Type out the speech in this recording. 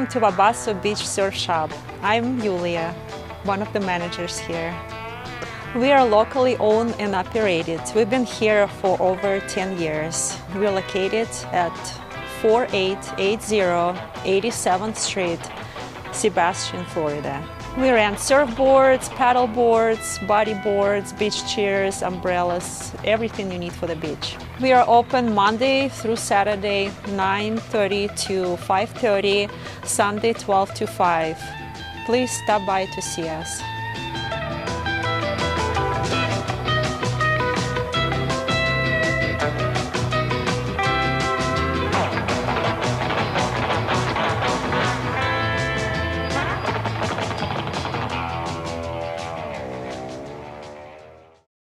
Welcome to Wabasso Beach Surf Shop. I'm Yulia, one of the managers here. We are locally owned and operated. We've been here for over 10 years. We're located at 4880 87th Street, Sebastian, Florida. We rent surfboards, paddle boards, bodyboards, beach chairs, umbrellas, everything you need for the beach. We are open Monday through Saturday, 9:30 to 5:30, Sunday 12 to 5. Please stop by to see us.